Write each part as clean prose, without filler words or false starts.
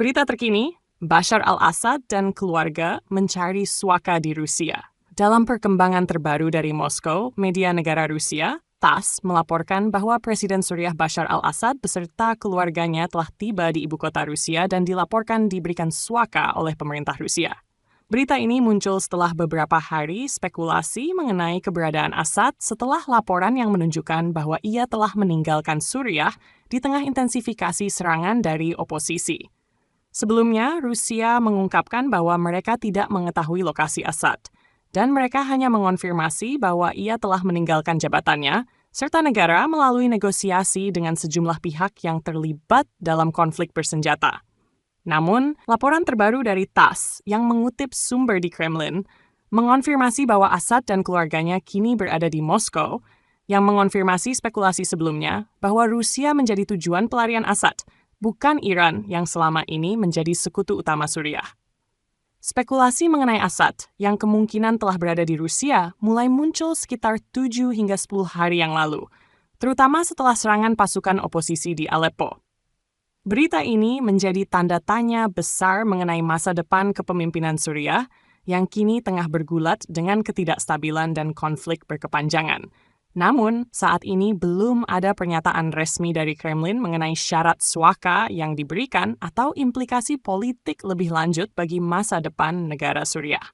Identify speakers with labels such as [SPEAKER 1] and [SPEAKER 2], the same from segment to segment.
[SPEAKER 1] Berita terkini, Bashar al-Assad dan keluarga mencari suaka di Rusia. Dalam perkembangan terbaru dari Moskow, media negara Rusia, TASS melaporkan bahwa Presiden Suriah Bashar al-Assad beserta keluarganya telah tiba di ibu kota Rusia dan dilaporkan diberikan suaka oleh pemerintah Rusia. Berita ini muncul setelah beberapa hari spekulasi mengenai keberadaan Assad setelah laporan yang menunjukkan bahwa ia telah meninggalkan Suriah di tengah intensifikasi serangan dari oposisi. Sebelumnya, Rusia mengungkapkan bahwa mereka tidak mengetahui lokasi Assad, dan mereka hanya mengonfirmasi bahwa ia telah meninggalkan jabatannya, serta negara melalui negosiasi dengan sejumlah pihak yang terlibat dalam konflik bersenjata. Namun, laporan terbaru dari TASS yang mengutip sumber di Kremlin mengonfirmasi bahwa Assad dan keluarganya kini berada di Moskow, yang mengonfirmasi spekulasi sebelumnya bahwa Rusia menjadi tujuan pelarian Assad, bukan Iran yang selama ini menjadi sekutu utama Suriah. Spekulasi mengenai Assad yang kemungkinan telah berada di Rusia mulai muncul sekitar 7 hingga 10 hari yang lalu, terutama setelah serangan pasukan oposisi di Aleppo. Berita ini menjadi tanda tanya besar mengenai masa depan kepemimpinan Suriah yang kini tengah bergulat dengan ketidakstabilan dan konflik berkepanjangan. Namun, saat ini belum ada pernyataan resmi dari Kremlin mengenai syarat suaka yang diberikan atau implikasi politik lebih lanjut bagi masa depan negara Suriah.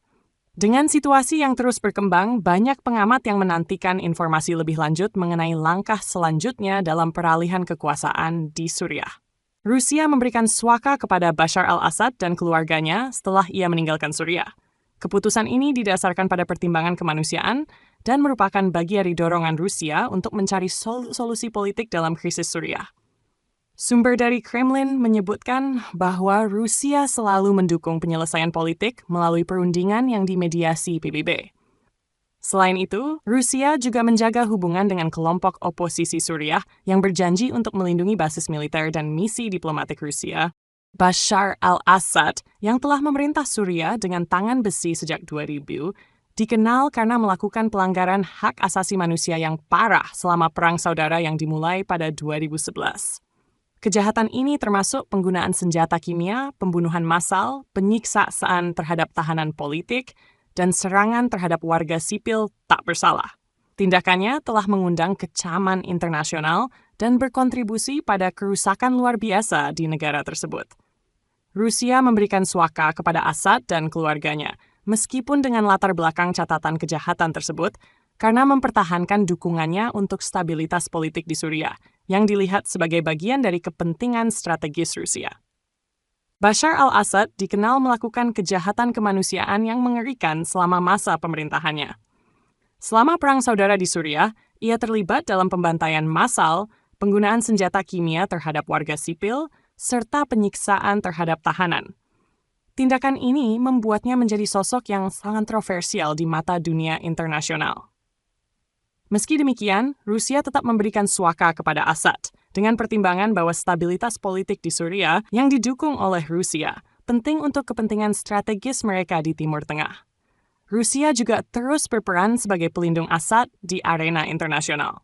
[SPEAKER 1] Dengan situasi yang terus berkembang, banyak pengamat yang menantikan informasi lebih lanjut mengenai langkah selanjutnya dalam peralihan kekuasaan di Suriah. Rusia memberikan suaka kepada Bashar al-Assad dan keluarganya setelah ia meninggalkan Suriah. Keputusan ini didasarkan pada pertimbangan kemanusiaan dan merupakan bagian dari dorongan Rusia untuk mencari solusi politik dalam krisis Suriah. Sumber dari Kremlin menyebutkan bahwa Rusia selalu mendukung penyelesaian politik melalui perundingan yang dimediasi PBB. Selain itu, Rusia juga menjaga hubungan dengan kelompok oposisi Suriah yang berjanji untuk melindungi basis militer dan misi diplomatik Rusia. Bashar al-Assad, yang telah memerintah Suriah dengan tangan besi sejak 2000, dikenal karena melakukan pelanggaran hak asasi manusia yang parah selama Perang Saudara yang dimulai pada 2011. Kejahatan ini termasuk penggunaan senjata kimia, pembunuhan massal, penyiksaan terhadap tahanan politik, dan serangan terhadap warga sipil tak bersalah. Tindakannya telah mengundang kecaman internasional dan berkontribusi pada kerusakan luar biasa di negara tersebut. Rusia memberikan suaka kepada Assad dan keluarganya, meskipun dengan latar belakang catatan kejahatan tersebut, karena mempertahankan dukungannya untuk stabilitas politik di Suriah, yang dilihat sebagai bagian dari kepentingan strategis Rusia. Bashar al-Assad dikenal melakukan kejahatan kemanusiaan yang mengerikan selama masa pemerintahannya. Selama Perang Saudara di Suriah, ia terlibat dalam pembantaian massal, penggunaan senjata kimia terhadap warga sipil, serta penyiksaan terhadap tahanan. Tindakan ini membuatnya menjadi sosok yang sangat kontroversial di mata dunia internasional. Meski demikian, Rusia tetap memberikan suaka kepada Assad dengan pertimbangan bahwa stabilitas politik di Suriah yang didukung oleh Rusia penting untuk kepentingan strategis mereka di Timur Tengah. Rusia juga terus berperan sebagai pelindung Assad di arena internasional.